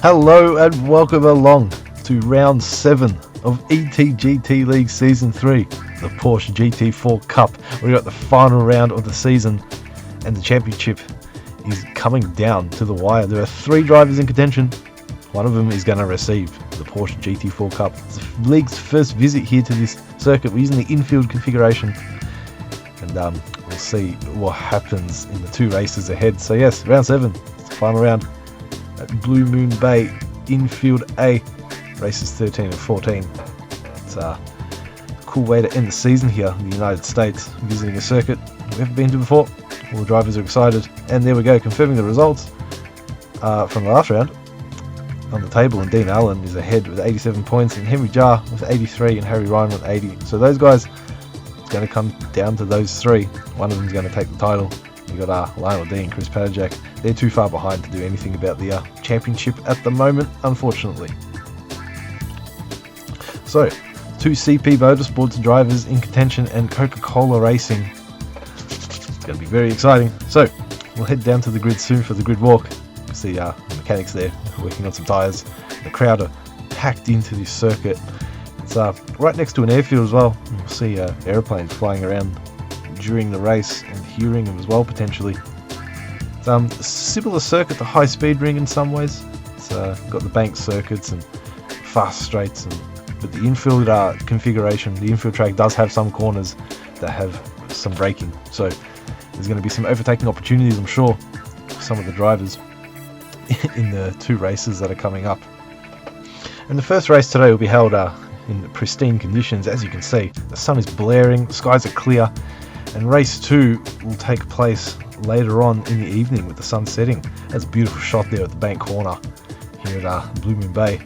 Hello and welcome along to round 7 of ETGT League Season 3, the Porsche GT4 Cup. We got the final round of the season and the championship is coming down to the wire. There are 3 drivers in contention. One of them is going to receive the Porsche GT4 Cup. It's the league's first visit here to this circuit. We're using the Infield configuration, and we'll see what happens in the 2 races ahead. So yes, round 7, it's the final round at Blue Moon Bay Infield A, races 13 and 14. It's a cool way to end the season here in the United States, visiting a circuit we haven't been to before. All the drivers are excited, and there we go, confirming the results from the last round. On the table, and Dean Allen is ahead with 87 points, and Henry Jarr with 83, and Harry Ryan with 80. So those guys, it's going to come down to those 3. One of them is going to take the title. You got Lionel D and Chris Padajak. They're too far behind to do anything about the championship at the moment, unfortunately. So, 2 CP Motorsports drivers in contention and Coca-Cola Racing. It's going to be very exciting. So, we'll head down to the grid soon for the grid walk. See the mechanics there working on some tyres. The crowd are packed into this circuit. It's right next to an airfield as well. You'll see aeroplanes flying around during the race and hearing them as well, potentially. It's a similar circuit to High Speed Ring in some ways. It's got the bank circuits and fast straights, but the infield configuration, the infield track does have some corners that have some braking. So there's going to be some overtaking opportunities, I'm sure, for some of the drivers in the 2 races that are coming up. And the first race today will be held in pristine conditions. As you can see, the sun is blaring, the skies are clear, and race 2 will take place later on in the evening with the sun setting. That's a beautiful shot there at the bank corner here at Blue Moon Bay,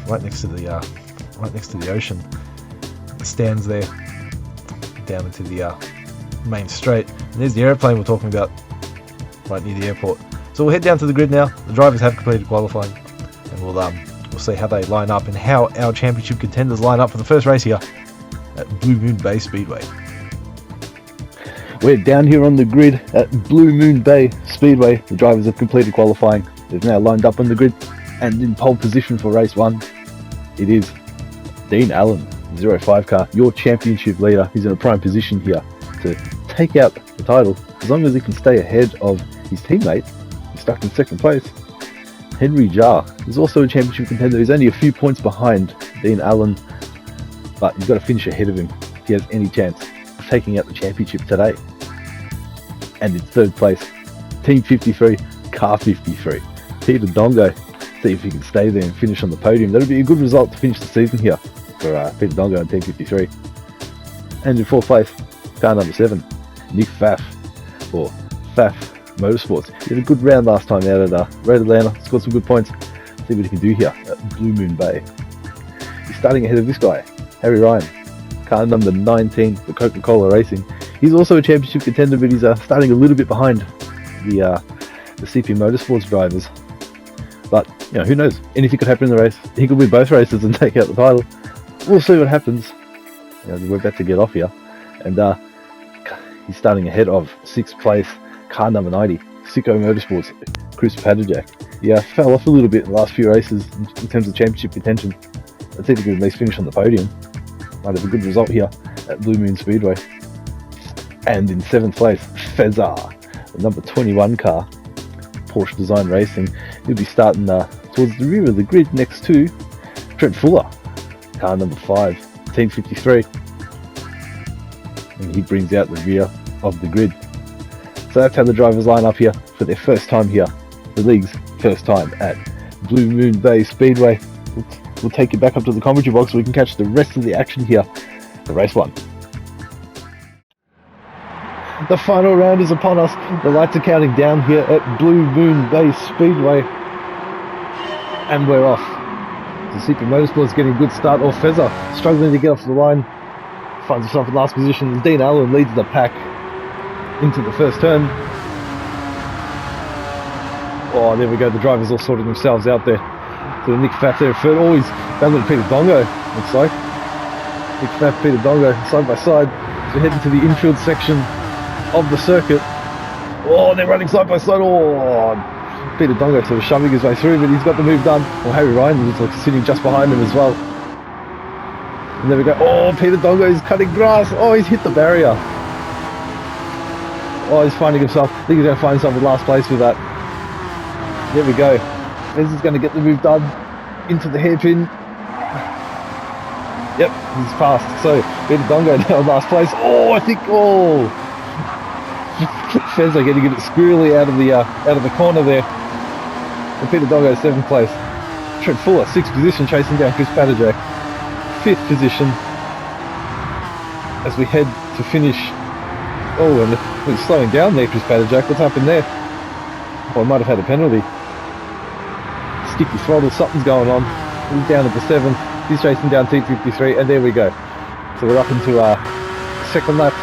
right next to the ocean. The stands there down into the main straight, and there's the airplane we're talking about right near the airport. So we'll head down to the grid now. The drivers have completed qualifying, and we'll see how they line up and how our championship contenders line up for the first race here at Blue Moon Bay Speedway. We're down here on the grid at Blue Moon Bay Speedway. The drivers have completed qualifying. They've now lined up on the grid, and in pole position for race 1, it is Dean Allen, 05 car, your championship leader. He's in a prime position here to take out the title as long as he can stay ahead of his teammate. He's stuck in 2nd place. Henry Jarr is also a championship contender. He's only a few points behind Dean Allen, but he's got to finish ahead of him if he has any chance of taking out the championship today. And in 3rd place, Team 53, Car 53, Peter Dongo. See if he can stay there and finish on the podium. That'll be a good result to finish the season here for Peter Dongo and Team 53. And in 4th place, car number 7, Nick Pfaff for Pfaff Motorsports. He had a good round last time out at Red Atlanta, scored some good points. See what he can do here at Blue Moon Bay. He's starting ahead of this guy, Harry Ryan, car number 19 for Coca-Cola Racing. He's also a championship contender, but he's starting a little bit behind the CP Motorsports drivers. But, you know, who knows? Anything could happen in the race. He could win both races and take out the title. We'll see what happens. You know, we're about to get off here. And he's starting ahead of 6th place, car number 90, Sicko Motorsports, Chris Padajak. He fell off a little bit in the last few races in terms of championship contention. Let's see if he can at least finish on the podium. Might have a good result here at Blue Moon Speedway. And in 7th place, Fezar, the number 21 car, Porsche Design Racing. He'll be starting towards the rear of the grid next to Trent Fuller, car number 5, Team 53. And he brings out the rear of the grid. So that's how the drivers line up here for their first time here, the league's first time at Blue Moon Bay Speedway. We'll take you back up to the commentary box so we can catch the rest of the action here for race 1. The final round is upon us. The lights are counting down here at Blue Moon Bay Speedway. And we're off. The CP Motorsports getting a good start. Fezza struggling to get off the line. Finds himself in last position. Dean Allen leads the pack into the first turn. Oh, there we go. The drivers all sorting themselves out there. So Nick Pfaff there third. Oh, he's battling Peter Dongo, looks like. Nick Pfaff, Peter Dongo, side by side. So heading to the infield section of the circuit. Oh, they're running side by side. Oh, Peter Dongo sort of shoving his way through, but he's got the move done. Well, Harry Ryan is like sitting just behind him as well. And there we go. Oh, Peter Dongo is cutting grass. Oh, he's hit the barrier. Oh, he's finding himself. I think he's going to find himself in last place with that. There we go. Fez is going to get the move done into the hairpin. Yep, he's fast. So Peter Dongo now in last place. Oh, I think. Oh, Fez are getting a bit squirrely out of the corner there. And Peter Dongo 7th place. Trent Fuller 6th position, chasing down Chris Patterjack. 5th position as we head to finish. Oh, and we're slowing down there, Chris Patterjack. What's happened there? Oh, I might have had a penalty. Sticky throttle, something's going on. He's down at the 7th. He's chasing down T53, and there we go. So we're up into our second lap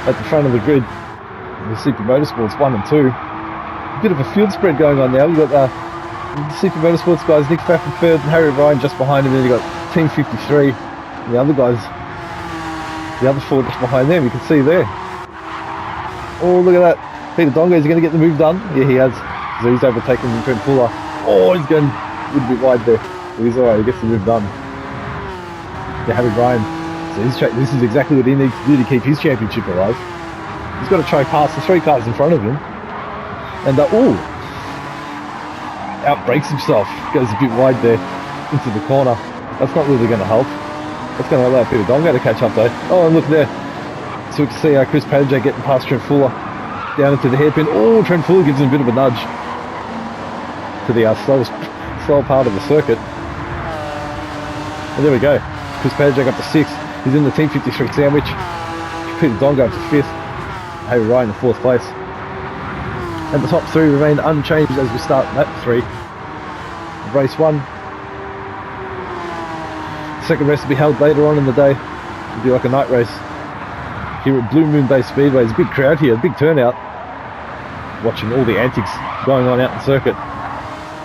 at the front of the grid. The Super Motorsports 1 and 2. A bit of a field spread going on now. We've got the Super Motorsports guys, Nick Pfaff in 3rd, and Harry Ryan just behind him. Then you've got Team 53. And the other guys, the other 4 just behind them, you can see there. Oh, look at that. Peter Dongo, is he going to get the move done? Yeah, he has. So he's overtaken Trent Fuller. Oh, he's going a little bit wide there. But he's alright, he gets the move done. Yeah, Harry Ryan. So this is exactly what he needs to do to keep his championship alive. He's got to try past the 3 cars in front of him. And, outbrakes himself. Goes a bit wide there into the corner. That's not really going to help. That's going to allow Peter Dongo to catch up though. Oh, and look there. So we can see Chris Padgett getting past Trent Fuller down into the hairpin. Oh, Trent Fuller gives him a bit of a nudge to the slow part of the circuit. And there we go. Chris Padgett up to 6th. He's in the Team 53 sandwich. Peter Dongo up to 5th. Harry Ryan in 4th place. And the top 3 remain unchanged as we start lap 3 of race 1. The second race will be held later on in the day. It'll be like a night race here at Blue Moon Bay Speedway. There's a big crowd here, a big turnout, watching all the antics going on out in the circuit.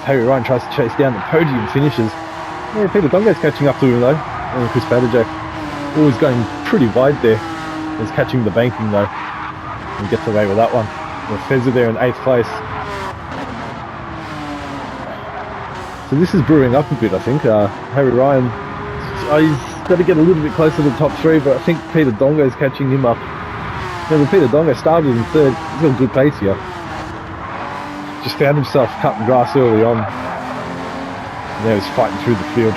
Harry Ryan tries to chase down the podium finishes. Yeah, Peter Dongo's catching up to him though. And Chris Padgett always going pretty wide there. He's catching the banking though, and gets away with that one. Fez there in 8th place. So this is brewing up a bit, I think. Harry Ryan, he's got to get a little bit closer to the top 3, but I think Peter Dongo is catching him up. Remember, Peter Dongo started in 3rd. He's got a good pace here. Just found himself cutting grass early on. And now he's fighting through the field.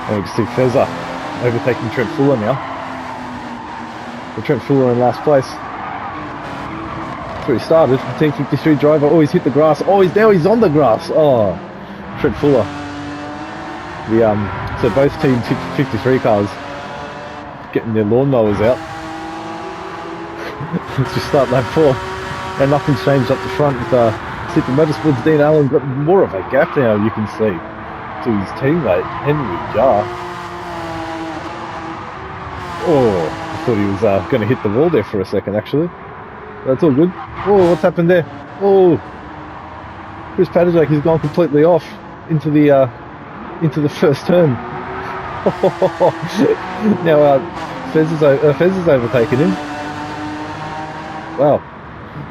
And we can see Fezza overtaking Trent Fuller now. Trent Fuller in last place. That's where he started. The Team 53 driver. Oh, he's hit the grass. Oh, he's on the grass. Oh, Trent Fuller. So both Team 53 cars getting their lawnmowers out. Let's just start lap 4. And nothing's changed up the front with Super Motorsports. Dean Allen got more of a gap now, you can see, to his teammate Henry Jarr. Oh, thought he was going to hit the wall there for a second actually. That's all good. Oh, what's happened there? Oh, Chris Padgett, he's gone completely off into the first turn. Now Fez is overtaken him. Wow,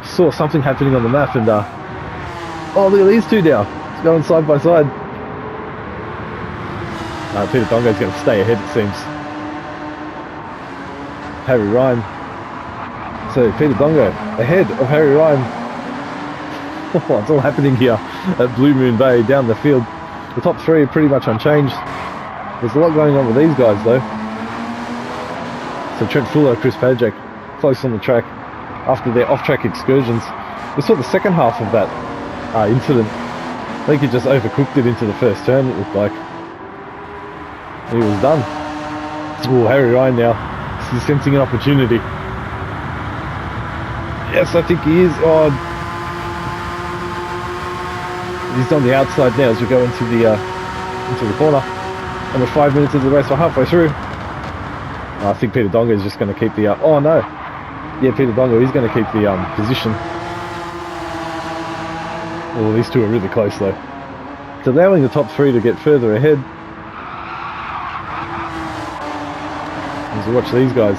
saw something happening on the map and oh, look at these two now. It's going side by side. Peter Dongo's going to stay ahead it seems. Harry Ryan. So Peter Dongo ahead of Harry Ryan. Oh, it's all happening here at Blue Moon Bay down the field. The top 3 are pretty much unchanged. There's a lot going on with these guys though. So Trent Fuller, Chris Padgett close on the track after their off-track excursions. We saw the second half of that incident. I think he just overcooked it into the first turn, it looked like. He was done. Oh, Harry Ryan now. He's sensing an opportunity. Yes, I think he is. Oh, he's on the outside now as we go into the corner. And we're 5 minutes into the race. We're halfway through. I think Peter Dongo is just going to keep the. Oh no! Yeah, Peter Dongo is going to keep the position. Oh, these two are really close though. It's allowing the top 3 to get further ahead. As we watch these guys.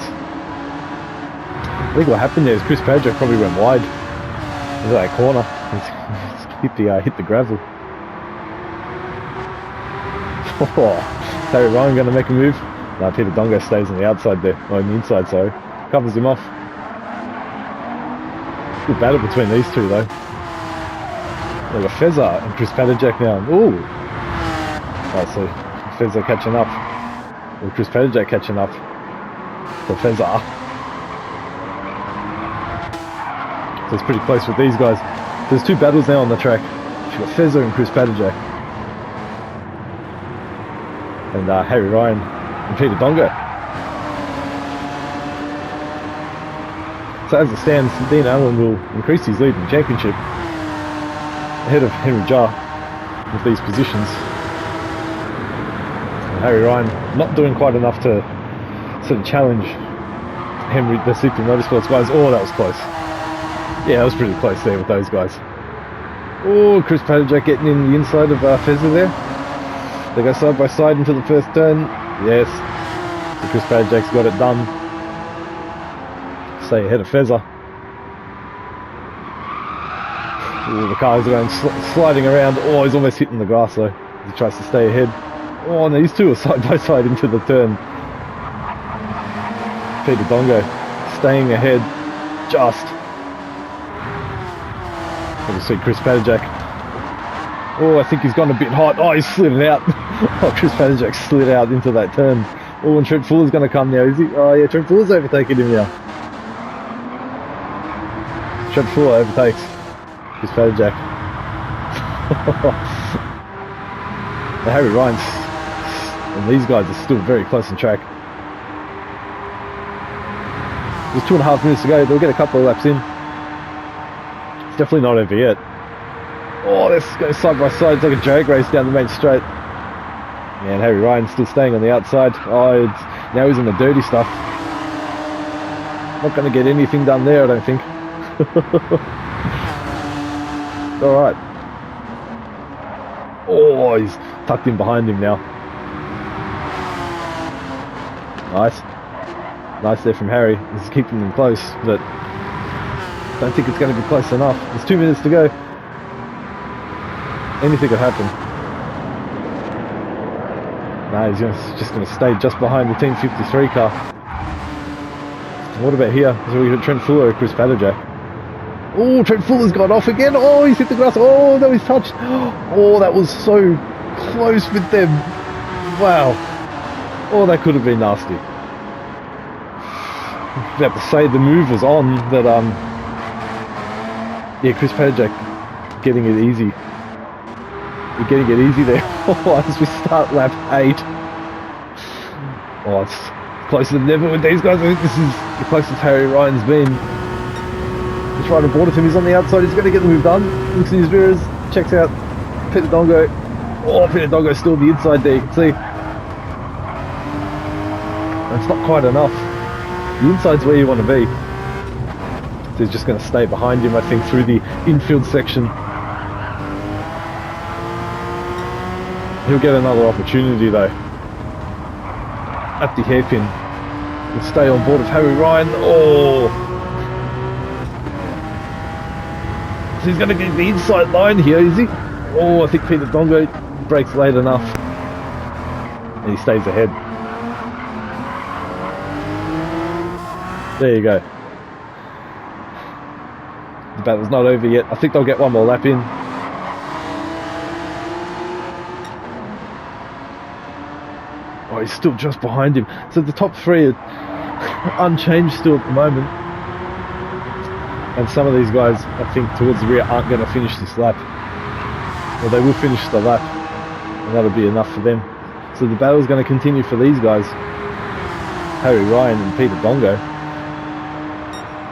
think what happened there is Chris Padgett probably went wide into that corner. Hit the gravel. Harry Ryan going to make a move. No, Peter Dongo stays on the outside there, or on the inside, sorry. Covers him off. Good battle between these two though. They've got Fezza and Chris Padgett now. Ooh! Alright, so Fezza catching up. Or Chris Padgett catching up. So Fezza. So it's pretty close with these guys. There's two battles now on the track. You've got Fezza and Chris Padgett. And Harry Ryan and Peter Dongo. So as it stands, Dean Allen will increase his lead in the championship ahead of Henry Jarr with these positions. And Harry Ryan not doing quite enough to sort of challenge Henry, the CP Motorsports guys. Oh, that was close. Yeah, that was pretty close there with those guys. Oh, Chris Padgett getting in the inside of Fezza there. They go side by side into the first turn. Yes, so Chris Padgett's got it done. Stay ahead of Fezza. Ooh, the cars are going sliding around. Oh, he's almost hitting the grass though. He tries to stay ahead. Oh, and these two are side by side into the turn. Peter Dongo staying ahead. Just. You see Chris Padgett. Oh, I think he's gone a bit hot. Oh, he's slid it out. Oh, Chris Padgett slid out into that turn. Oh, and Trent Fuller's going to come now, is he? Oh, yeah, Trent Fuller's overtaking him now. Trent Fuller overtakes Chris Padgett. The Harry Ryan's and these guys are still very close on track. There's 2.5 minutes to go. They'll get a couple of laps in. It's definitely not over yet. Oh, let's go side by side. It's like a drag race down the main straight. And Harry Ryan's still staying on the outside. Oh, now he's in the dirty stuff. Not going to get anything done there, I don't think. Alright. Oh, he's tucked in behind him now. Nice. Nice there from Harry. He's keeping them close, but I don't think it's going to be close enough. There's 2 minutes to go. Anything could happen. No, he's just going to stay just behind the Team 53 car. What about here? So we got Trent Fuller and Chris Padgett. Oh, Trent Fuller's got off again. Oh, he's hit the grass. Oh, no, he's touched. Oh, that was so close with them. Wow. Oh, that could have been nasty. I have to say the move was on that, yeah, Chris Padgett getting it easy. We're getting it easy there. Oh, as we start lap 8. Oh, it's closer than ever with these guys. I think this is the closest Harry Ryan's been. He's right on board with him. He's on the outside. He's going to get the move done. Looks in his mirrors. Checks out Peter Dongo. Oh, Peter Dongo's still on the inside there. You can see. And it's not quite enough. The inside's where you want to be. So he's just going to stay behind him, I think, through the infield section. He'll get another opportunity though. At the hairpin. He'll stay on board of Harry Ryan. Oh! So he's going to get the inside line here, is he? Oh, I think Peter Dongo breaks late enough. And he stays ahead. There you go. The battle's not over yet. I think they'll get one more lap in. Oh, he's still just behind him. So the top 3 are unchanged still at the moment. And some of these guys, I think, towards the rear aren't going to finish this lap. Well, they will finish the lap. And that'll be enough for them. So the battle's going to continue for these guys. Harry Ryan and Peter Dongo.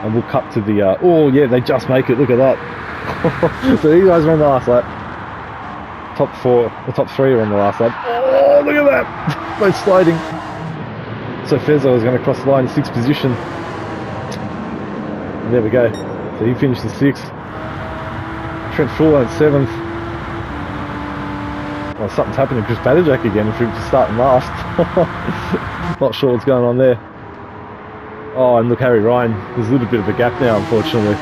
And we'll cut to the... oh, yeah, they just make it. Look at that. So these guys are on the last lap. The top 3 are on the last lap. Oh, look at that. Both sliding. So Fezza is going to cross the line in 6th position. And there we go. So he finished in 6th. Trent Fuller in 7th. Well, something's happened to Chris Padgett again if he was starting last. Not sure what's going on there. Oh, and look, Harry Ryan. There's a little bit of a gap now, unfortunately.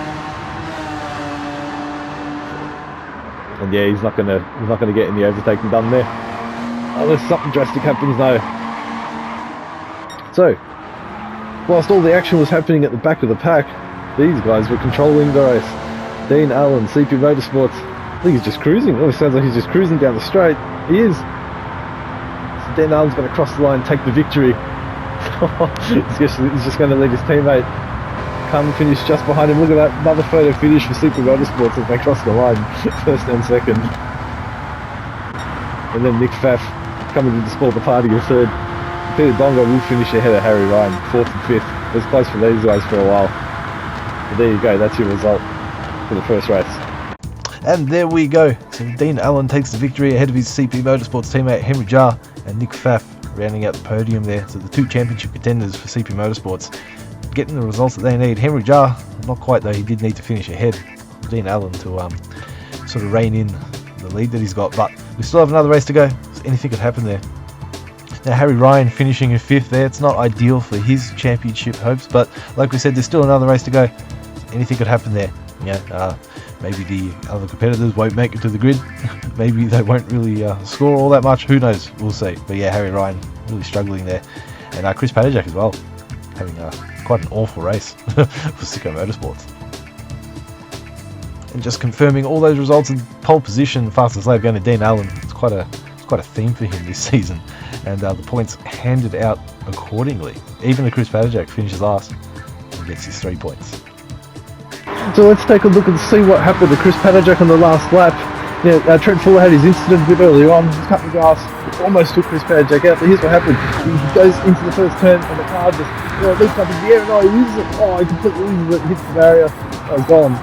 And yeah, he's not gonna get any overtaking done there, unless something drastic happens now. So, whilst all the action was happening at the back of the pack, these guys were controlling the race. Dean Allen, CP Motorsports. I think he's just cruising. Oh, it sounds like he's just cruising down the straight. He is. So Dean Allen's going to cross the line, take the victory. He's just going to lead his teammate come and finish just behind him. Look at that, another photo finish for Super Motorsports as they cross the line, first and second. And then Nick Pfaff coming to spoil the party in third. Peter Dongo will finish ahead of Harry Ryan, fourth and fifth. It was close for these guys for a while. But there you go, that's your result for the first race. And there we go. So Dean Allen takes the victory ahead of his CP Motorsports teammate Henry Jar and Nick Pfaff rounding out the podium there. So the two championship contenders for CP Motorsports getting the results that they need. Henry Jar, not quite though, he did need to finish ahead of Dean Allen to sort of rein in the lead that he's got. But we still have another race to go, so anything could happen there. Now Harry Ryan finishing in fifth there. It's not ideal for his championship hopes, but like we said, there's still another race to go. So anything could happen there. Yeah, maybe the other competitors won't make it to the grid. Maybe they won't really score all that much. Who knows? We'll see. But yeah, Harry Ryan really struggling there, and Chris Padajak as well, having quite an awful race for Sicko Motorsports. And just confirming all those results in pole position, fastest lap going to Dean Allen. It's quite a theme for him this season, and the points handed out accordingly. Even the Chris Padajak finishes last and gets his 3 points. So let's take a look and see what happened to Chris Padajak on the last lap. Yeah, Trent Fuller had his incident a bit earlier on. He's cutting the grass, almost took Chris Padajak out, but here's what happened. He goes into the first turn and the car just leaps up in the air, and he loses it. He completely loses it, hits the barrier. He's gone.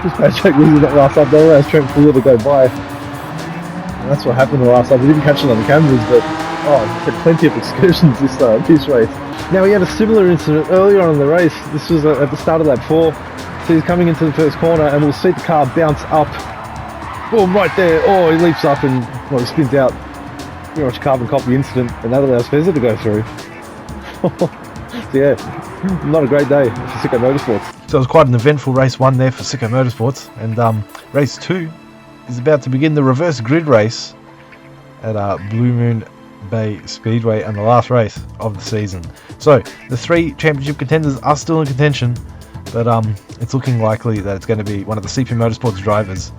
Chris Padajak loses that last lap. That allows Trent Fuller to go by. And that's what happened the last lap. We didn't catch it on the cameras, but he had plenty of excursions this race. Now he had a similar incident earlier on in the race. This was at the start of lap 4. So he's coming into the first corner, and we'll see the car bounce up. Boom, right there. He leaps up and he spins out. Pretty much carbon copy incident, and that allows Fezza to go through. So yeah, not a great day for Sicko Motorsports. So it was quite an eventful race 1 there for Sicko Motorsports, and race 2 is about to begin, the reverse grid race at Blue Moon Bay Speedway, and the last race of the season. So the 3 championship contenders are still in contention, but it's looking likely that it's going to be one of the CP Motorsports drivers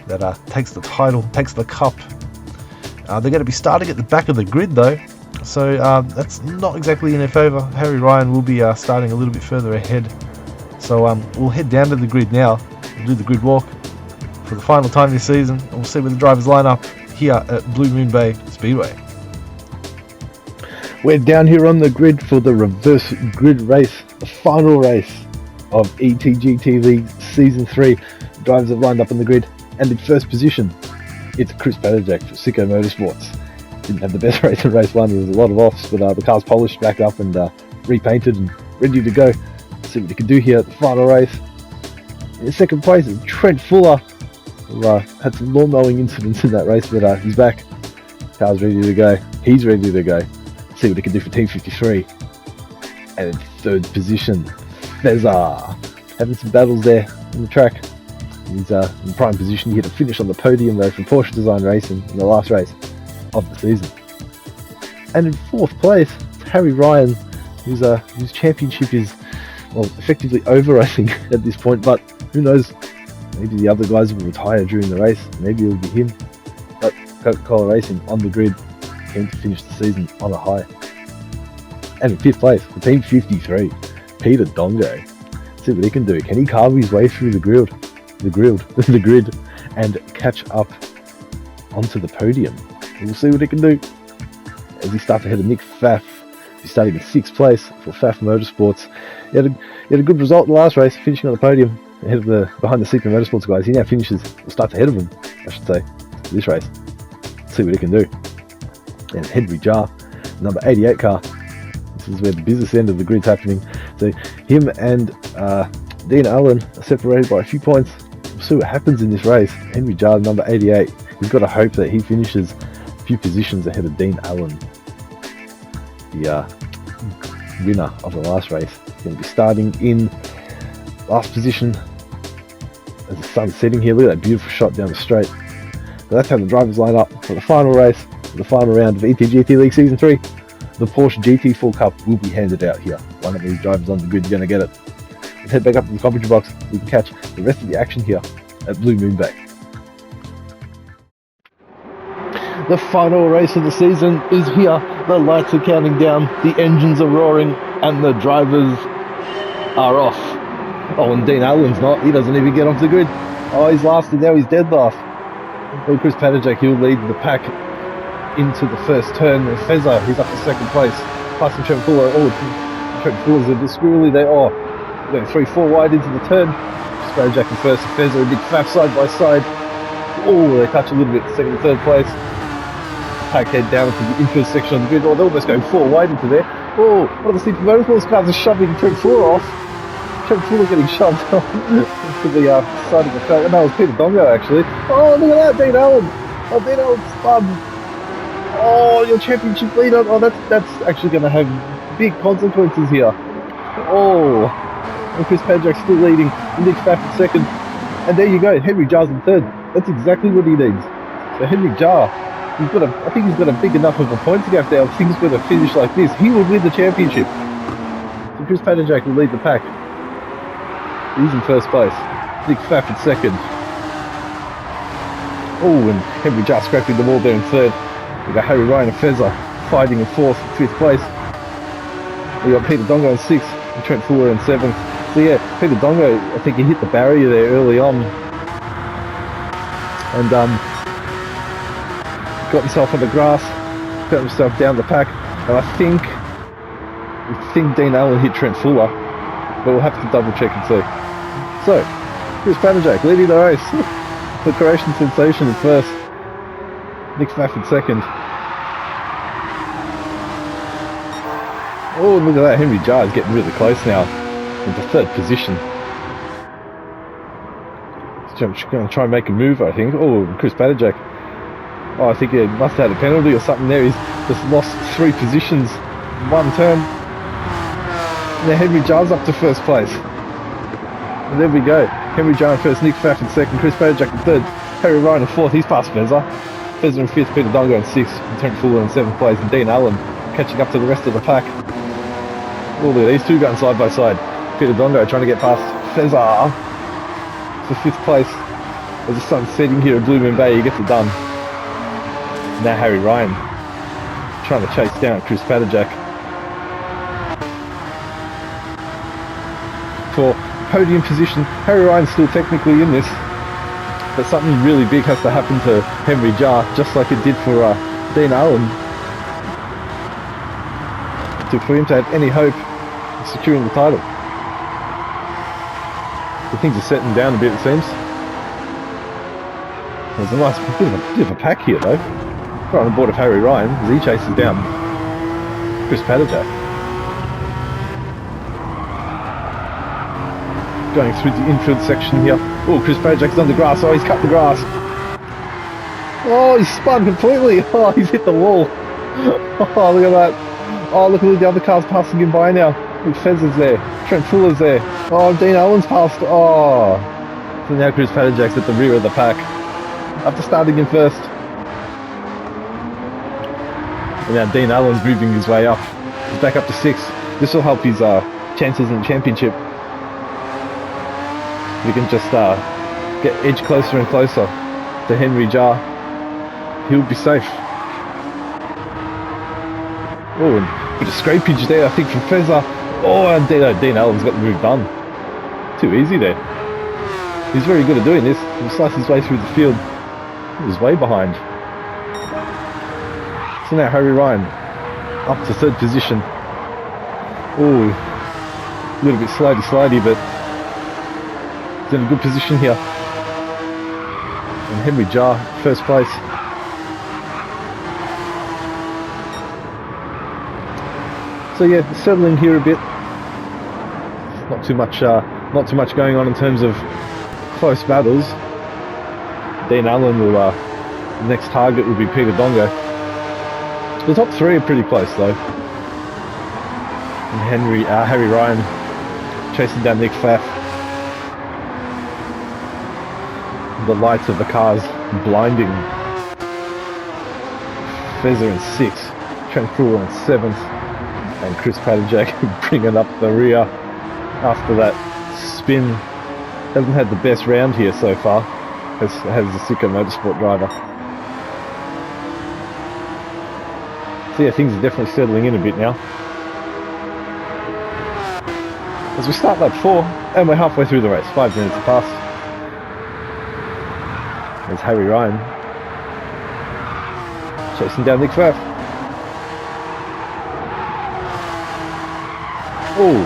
that takes the title, takes the cup. They're going to be starting at the back of the grid though, so that's not exactly in their favour. Harry Ryan will be starting a little bit further ahead. So we'll head down to the grid now. We'll do the grid walk for the final time this season, and we'll see where the drivers line up here at Blue Moon Bay Speedway. We're down here on the grid for the reverse grid race, the final race of ETGT League Season 3. The drivers have lined up on the grid, and in first position, it's Chris Padajak for Sicko Motorsports. Didn't have the best race in race 1, there was a lot of offs, but the car's polished back up and repainted and ready to go. Let's see what he can do here at the final race. In second place is Trent Fuller, who had some lawn mowing incidents in that race, but he's back. Car's ready to go. He's ready to go. Let's see what he can do for Team 53. And in third position, Fezza. Having some battles there on the track. He's in prime position here to finish on the podium though for Porsche Design Racing in the last race of the season. And in fourth place, Harry Ryan, whose championship is effectively over I think at this point, but who knows, maybe the other guys will retire during the race, maybe it'll be him. But Coca-Cola Racing on the grid, keen to finish the season on a high. And in fifth place for Team 53, Peter Dongo. See what he can do. Can he carve his way through the grid and catch up onto the podium? We'll see what he can do as he starts ahead of Nick Pfaff. He's starting in 6th place for Pfaff Motorsports. He had a good result in the last race, finishing on the podium ahead of behind the CP Motorsports guys. He now starts ahead of them, I should say, this race. Let's see what he can do. And Henry Jar, number 88 car. This is where the business end of the grid's happening. So him and Dean Allen are separated by a few points. We'll see what happens in this race. Henry Jar, number 88. We've got to hope that he finishes a few positions ahead of Dean Allen. The winner of the last race. He's going to be starting in last position as the sun's setting here. Look at that beautiful shot down the straight. So that's how the drivers line up for the final race, for the final round of ETGT League Season 3. The Porsche GT4 Cup will be handed out here. One of these drivers on the grid is going to get it. Let's head back up to the commentary box. We can catch the rest of the action here at Blue Moon Bay. The final race of the season is here. The lights are counting down, the engines are roaring, and the drivers are off. Oh, and Dean Allen's not. He doesn't even get off the grid. Oh, he's last, and now he's dead last. Well, Chris Padajak, he'll lead the pack into the first turn. And Fezza, he's up to second place. Passing Trent Fuller. Oh, Trent Fuller's a bit squirrely there. Oh, going 3-4 wide into the turn. Chris Padajak in first, and Fezza and Big Faf side by side. Oh, they touch a little bit, second and third place. Pack head down to the infield section of the grid. Oh, they're almost going 4 wide into there. Oh, one of the CP Motorsports cars are shoving Trent Fuller off. Trent Fuller getting shoved off to the side of the track. And that was Peter Dongo actually. Oh, look at that, Dean Allen. Oh, Dean Allen spun. Oh, your championship leader. Oh, that's actually going to have big consequences here. Oh, and Chris Pajak's still leading. Nick Faff in second. And there you go, Henry Jar's in third. That's exactly what he needs. So Henry Jar, I think he's got a big enough of a points gap there. If things were to finish like this, he would win the championship. So Chris Padajak will lead the pack. He's in first place. Nick Faff in second. Oh, and Henry Jar scraping the wall there in third. We've got Harry Ryan and Fezza fighting in fourth and fifth place. We've got Peter Dongo in sixth and Trent Fuller in seventh. So yeah, Peter Dongo, I think he hit the barrier there early on. And got himself on the grass, got himself down the pack, and I think Dean Allen hit Trent Fuller, but we'll have to double check and see. So, Chris Padajak leading the race, the Croatian sensation in first, Nick Faff in second. Oh, look at that, Henry Jar is getting really close now, into third position. He's going to try and make a move, I think. Oh, Chris Padajak. Oh, I think he must have had a penalty or something there. He's just lost 3 positions in one turn. Now Henry Jar's up to first place. And there we go. Henry Jar in first, Nick Faff in second, Chris Padajak in third, Harry Ryan in fourth. He's past Fezza. Fezza in fifth, Peter Dongo in sixth, and Trent Fuller in seventh place, and Dean Allen catching up to the rest of the pack. Oh, look at these two going side by side. Peter Dongo trying to get past Fezza for fifth place. As the sun's setting here at Blue Moon Bay, he gets it done. Now Harry Ryan trying to chase down Chris Padajak for podium position. Harry Ryan's still technically in this, but something really big has to happen to Henry Jar, just like it did for Dean Allen, for him to have any hope of securing the title. The things are settling down a bit, it seems. There's a nice bit of a pack here though. Right on board of Harry Ryan as he chases down Chris Padajak. Going through the infield section here. Oh, Chris Padajak's on the grass. Oh, he's cut the grass. Oh, he's spun completely. Oh, he's hit the wall. Oh, look at that. Oh, look at all the other cars passing him by now. Look, Fezza's there. Trent Fuller's there. Oh, Dean Allen's passed. Oh. So now Chris Padajak's at the rear of the pack. After starting in first. And now Dean Allen's moving his way up. He's back up to 6th. This will help his chances in the championship. We can just get edge closer and closer to Henry Jar. He'll be safe. Oh, and a bit of scrapage there, I think, from Fezza. Oh, and Dean Allen's got the move done. Too easy there. He's very good at doing this. He'll slice his way through the field. He was way behind. So now Harry Ryan up to 3rd position. Oh, a little bit slidey, but he's in a good position here. And Henry Jar, 1st place. So yeah, settling here a bit. Not too much going on in terms of close battles. Dean Allen will, the next target will be Peter Dongo. The top 3 are pretty close though. And Harry Ryan chasing down Nick Pfaff. The lights of the cars blinding. Fezzer in 6th, Trent Fuller in 7th, and Chris Padajak bringing up the rear after that spin. Hasn't had the best round here so far, has the Sicko Motorsport driver. So yeah, things are definitely settling in a bit now. As we start lap 4, and we're halfway through the race, 5 minutes past. There's Harry Ryan chasing down Nick Pfaff. Oh,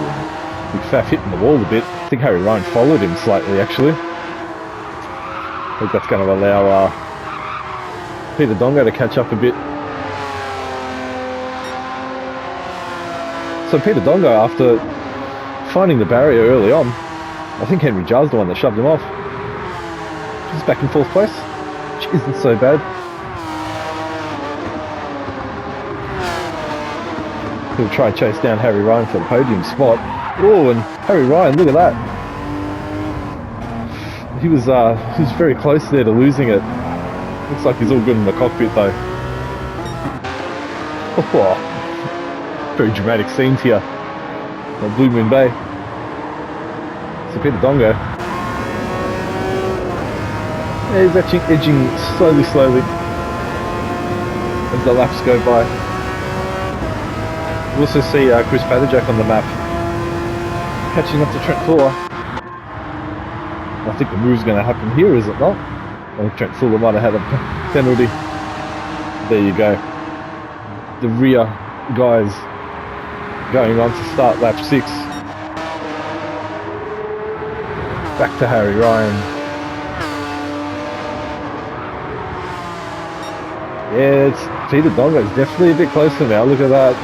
Nick Pfaff hitting the wall a bit. I think Harry Ryan followed him slightly actually. I think that's going to allow Peter Dongo to catch up a bit. So Peter Dongo, after finding the barrier early on, I think Henry Jar's the one that shoved him off. He's back in 4th place, which isn't so bad. He'll try and chase down Harry Ryan for the podium spot. Oh, and Harry Ryan, look at that. He was very close there to losing it. Looks like he's all good in the cockpit though. Oh, very dramatic scenes here at Blue Moon Bay. So Peter Dongo. Yeah, he's actually edging slowly as the laps go by. We also see Chris Padajak on the map, catching up to Trent Fuller. I think the move's going to happen here, is it not? I think Trent Fuller might have had a penalty. There you go. The rear guys going on to start lap 6. Back to Harry Ryan. Yeah, it's Peter Dongo. It's definitely a bit closer now. Look at that.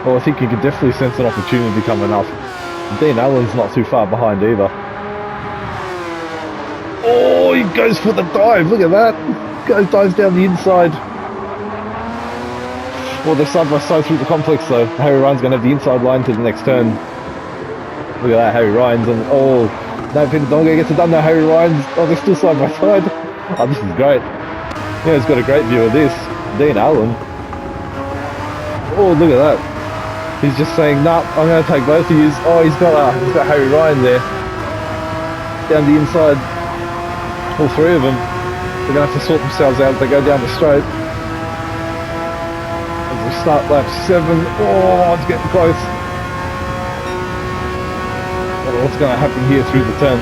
Well, I think you can definitely sense an opportunity coming up. Dean Allen's not too far behind either. Oh, he goes for the dive. Look at that. Dives down the inside. Well, they're side by side through the complex though. Harry Ryan's going to have the inside line to the next turn. Look at that, Harry Ryan's on. Oh, no, Peter Dongo gets it done now. Harry Ryan's. Oh, they're still side by side. Oh, this is great. Yeah, he's got a great view of this. Dean Allen. Oh, look at that. He's just saying, nah, I'm going to take both of yous. Oh, he's got Harry Ryan there. Down the inside. All 3 of them. They're going to have to sort themselves out as they go down the straight. As we start lap 7. Oh, it's getting close. What's going to happen here through the turn?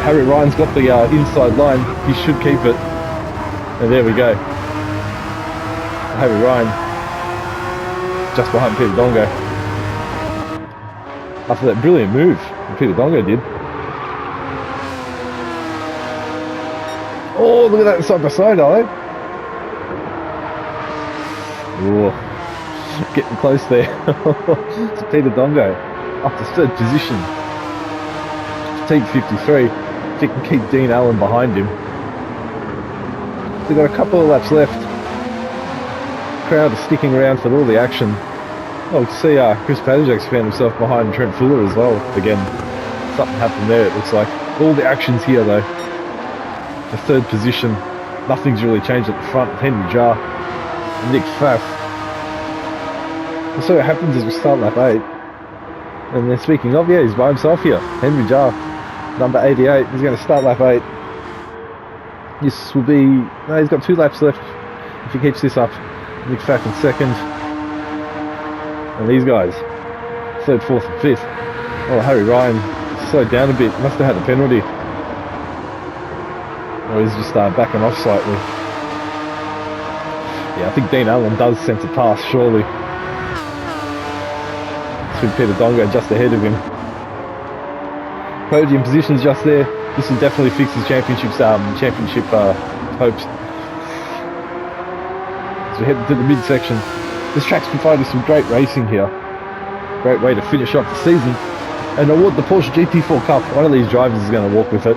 Harry Ryan's got the inside line. He should keep it. And there we go. Harry Ryan just behind Peter Dongo. After that brilliant move that Peter Dongo did. Oh, look at that side by side, are they? Oh, getting close there. It's Peter Dongo up to 3rd position. Team 53. If he can keep Dean Allen behind him. They've got a couple of laps left. Crowd is sticking around for all the action. Oh, to see Chris Padajak's found himself behind Trent Fuller as well. Again, something happened there, it looks like. All the action's here though. The 3rd position. Nothing's really changed at the front. Henry Jar and Nick Pfaff. And so what happens is we start lap 8. And then speaking of, yeah, he's by himself here. Henry Jar, number 88. He's going to start lap 8. This will be... No, he's got 2 laps left if he keeps this up. Nick Pfaff in 2nd. And these guys, 3rd, 4th and 5th. Oh, Harry Ryan slowed down a bit. Must have had a penalty. Or he's just backing off slightly. Yeah, I think Dean Allen does sense a pass, surely. With Peter Dongo just ahead of him. Podium position's just there. This will definitely fix his championship hopes. So we head to the midsection. This track's providing some great racing here. Great way to finish off the season and award the Porsche GT4 Cup. One of these drivers is going to walk with it.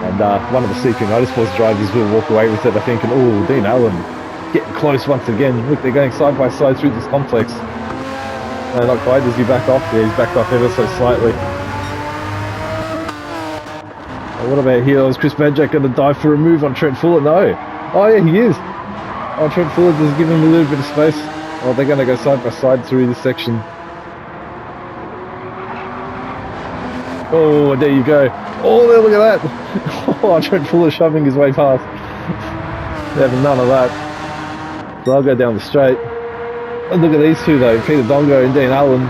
And one of the CP Motorsports drivers will walk away with it, I think. And oh, Dean Allen getting close once again. Look, they're going side by side through this complex. No, not quite. Does he back off? Yeah, he's backed off ever so slightly. Oh, what about here? Is Chris Badjack going to dive for a move on Trent Fuller? No. Oh yeah, he is. Oh, Trent Fuller does give him a little bit of space. Oh, they're going to go side by side through this section. Oh, there you go. Oh, there, look at that. Oh, Trent Fuller shoving his way past. They're having none of that. So I'll go down the straight. And look at these two though, Peter Dongo and Dean Allen.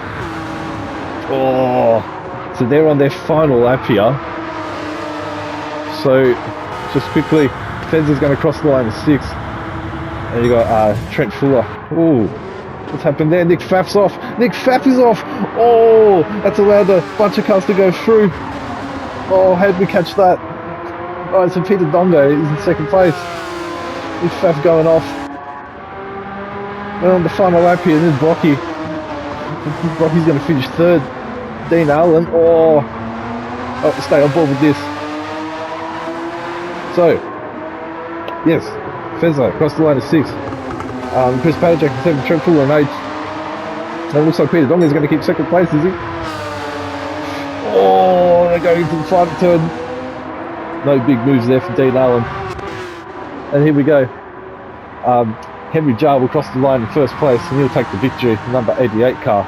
Oh, so they're on their final lap here. So, just quickly, Fez is going to cross the line of 6. And you got Trent Fuller. Ooh, what's happened there? Nick Pfaff's off. Nick Pfaff is off. Oh, that's allowed a bunch of cars to go through. Oh, how did we catch that? Alright, so Peter Dongo is in second place. Nick Pfaff going off. We're on the final lap here, and there's Brocky. Brocky's going to finish 3rd. Dean Allen. Oh, stay on board with this. So, yes, Fezza across the line of 6. Chris Padjack in 7, Trent Fuller in 8. And it looks like Peter Dongo is going to keep second place, is he? Oh, they're going into the final turn. No big moves there for Dean Allen. And here we go. Henry Jar will cross the line in 1st place, and he'll take the victory, number 88 car.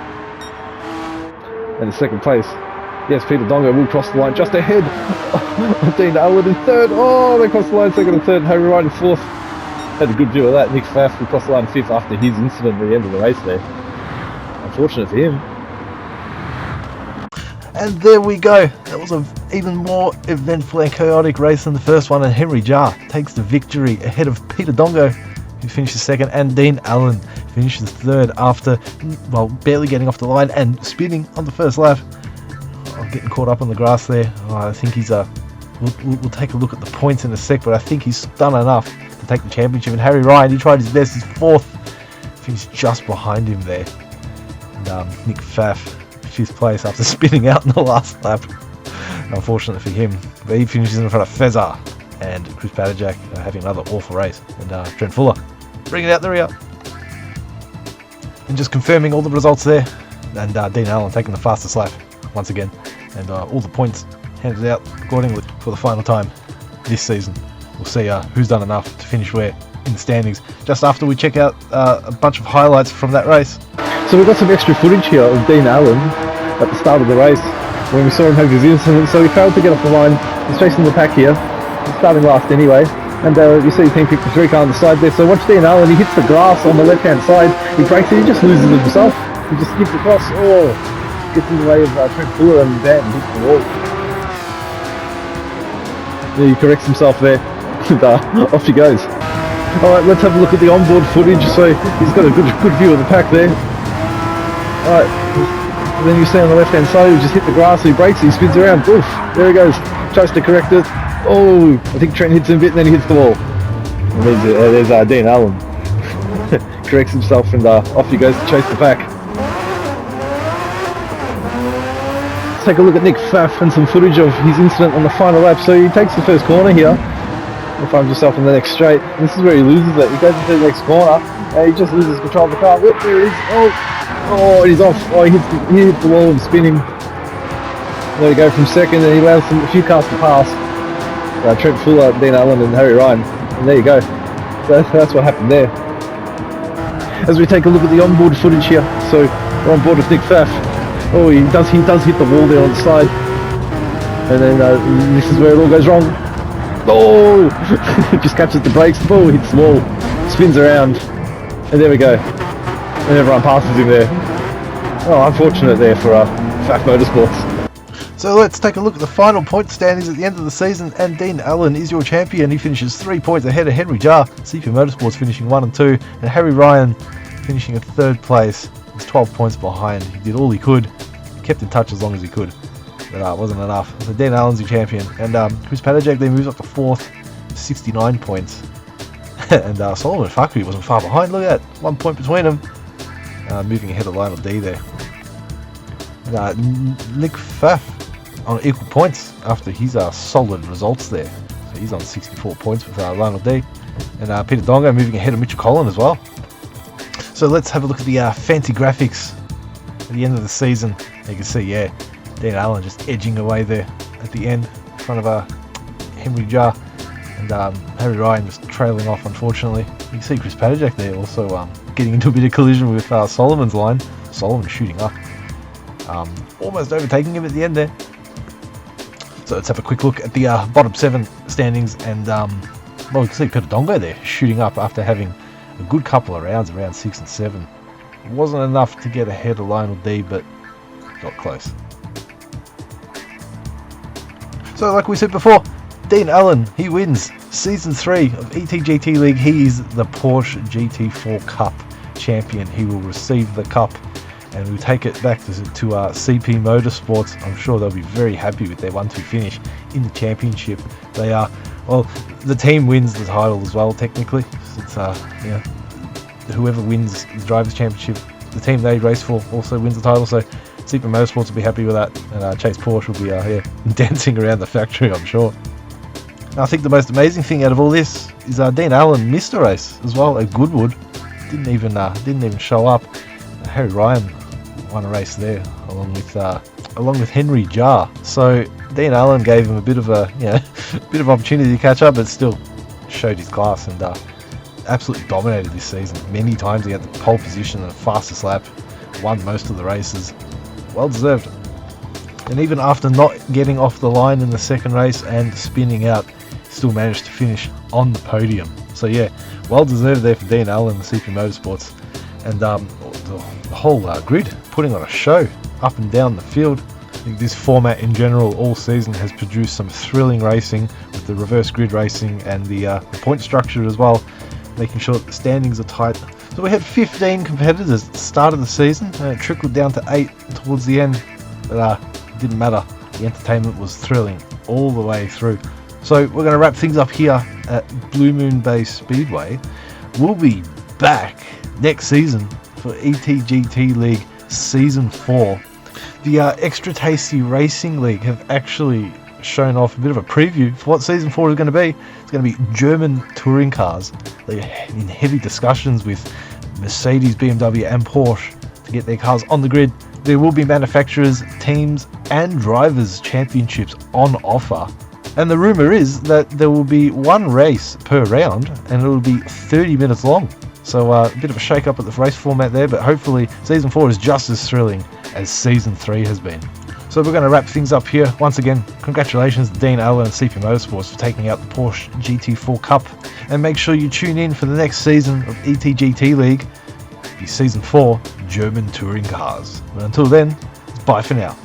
And in 2nd place, yes, Peter Dongo will cross the line just ahead of Dean Allen in 3rd. Oh, they crossed the line 2nd and 3rd. Harry Ryan in 4th. Had a good view of that. Nick Pfaff will cross the line 5th after his incident at the end of the race there. Unfortunate for him. And there we go. That was an even more eventful and chaotic race than the first one, and Henry Jar takes the victory ahead of Peter Dongo, who finishes 2nd, and Dean Allen finishes 3rd after, well, barely getting off the line and spinning on the first lap. Getting caught up on the grass there. I think he's we'll take a look at the points in a sec, but I think he's done enough to take the championship. And Harry Ryan, he tried his best. He's 4th. I think he's just behind him there. And Nick Pfaff, 5th place after spinning out in the last lap. Unfortunate for him, but he finishes in front of Fezza and Chris Padjack having another awful race. And Trent Fuller bringing out the rear. And just confirming all the results there. And Dean Allen taking the fastest lap once again, and all the points handed out accordingly for the final time this season. We'll see who's done enough to finish where in the standings just after we check out a bunch of highlights from that race. So we've got some extra footage here of Dean Allen at the start of the race when we saw him have his incident. So he failed to get off the line. He's chasing the pack here. He's starting last anyway. And you see Team 53 car on the side there. So watch Dean Allen. He hits the grass on the left-hand side. He brakes it. He just loses it himself. He just skips across. Oh, gets in the way of Trent Fuller and that and hits the wall. Yeah, he corrects himself there. And off he goes. Alright, let's have a look at the onboard footage. So he's got a good view of the pack there. Alright, then you see on the left hand side, he just hit the grass, he brakes, he spins around, oof, there he goes, tries to correct it. Oh, I think Trent hits him a bit and then he hits the wall. And there's Dean Allen. Corrects himself and off he goes to chase the pack. Let's take a look at Nick Pfaff and some footage of his incident on the final lap. So he takes the first corner here. He finds himself in the next straight. This is where he loses it. He goes into the next corner and he just loses control of the car. Whoop, there he is. Oh, he's off. Oh, he hits the wall and spinning. There we go from 2nd, and he allows a few cars to pass. Trent Fuller, Dean Allen and Harry Ryan. And there you go. So that's what happened there. As we take a look at the onboard footage here. So we're on board with Nick Pfaff. Oh, he does hit the wall there on the side. And then this is where it all goes wrong. Oh! Just catches the brakes. Oh, hits the wall. Spins around. And there we go. And everyone passes him there. Oh, unfortunate there for Pfaff Motorsports. So let's take a look at the final point standings at the end of the season, and Dean Allen is your champion. He finishes 3 points ahead of Henry Jar, CP Motorsports finishing 1 and 2, and Harry Ryan finishing in 3rd place. He's 12 points behind. He did all he could. He kept in touch as long as he could, but it wasn't enough. So Dean Allen's your champion, and Chris Padjack then moves up to 4th, 69 points. And Solomon Fakri wasn't far behind. Look at that, 1 point between them. Moving ahead of Lionel D there. Nick Pfaff on equal points after his solid results there. So he's on 64 points with Lionel D. and Peter Dongo moving ahead of Mitchell Collin as well. So let's have a look at the fancy graphics at the end of the season. You can see, yeah, Dean Allen just edging away there at the end in front of Henry Jar, and Harry Ryan just trailing off, unfortunately. You can see Chris Padajak there also getting into a bit of collision with Solomon's line. Solomon shooting up, almost overtaking him at the end there. So let's have a quick look at the bottom 7 standings, and well, we can see Peter Dongo there shooting up after having a good couple of rounds, around 6 and 7. It wasn't enough to get ahead of Lionel D, but got close. So like we said before, Dean Allen, he wins Season 3 of ETGT League. He is the Porsche GT4 Cup champion. He will receive the cup and we'll take it back to CP Motorsports. I'm sure they'll be very happy with their 1-2 finish in the championship. They are, well, the team wins the title as well, technically. It's whoever wins the Drivers' Championship, the team they race for also wins the title, so CP Motorsports will be happy with that, and Chase Porsche will be dancing around the factory, I'm sure. Now, I think the most amazing thing out of all this is Dean Allen missed a race as well at Goodwood. Didn't even show up. Harry Ryan won a race there along with Henry Jar. So Dean Allen gave him a bit of opportunity to catch up, but still showed his class and absolutely dominated this season. Many times he had the pole position and the fastest lap, won most of the races. Well deserved. And even after not getting off the line in the second race and spinning out, still managed to finish on the podium. So yeah, well deserved there for Dean Allen, the CP Motorsports, and the whole grid putting on a show up and down the field. I think this format in general all season has produced some thrilling racing with the reverse grid racing and the point structure as well, making sure that the standings are tight. So we had 15 competitors at the start of the season, and it trickled down to 8 towards the end, but it didn't matter. The entertainment was thrilling all the way through. So we're going to wrap things up here at Blue Moon Bay Speedway. We'll be back next season for ETGT League Season 4. The Extra Tasty Racing League have actually shown off a bit of a preview for what Season 4 is going to be. It's going to be German touring cars. They're in heavy discussions with Mercedes, BMW and Porsche to get their cars on the grid. There will be manufacturers, teams and drivers championships on offer. And the rumour is that there will be one race per round and it will be 30 minutes long. So a bit of a shake up at the race format there, but hopefully Season 4 is just as thrilling as Season 3 has been. So we're going to wrap things up here. Once again, congratulations to Dean Allen and CP Motorsports for taking out the Porsche GT4 Cup. And make sure you tune in for the next season of ETGT League, the Season 4 German Touring Cars. But until then, bye for now.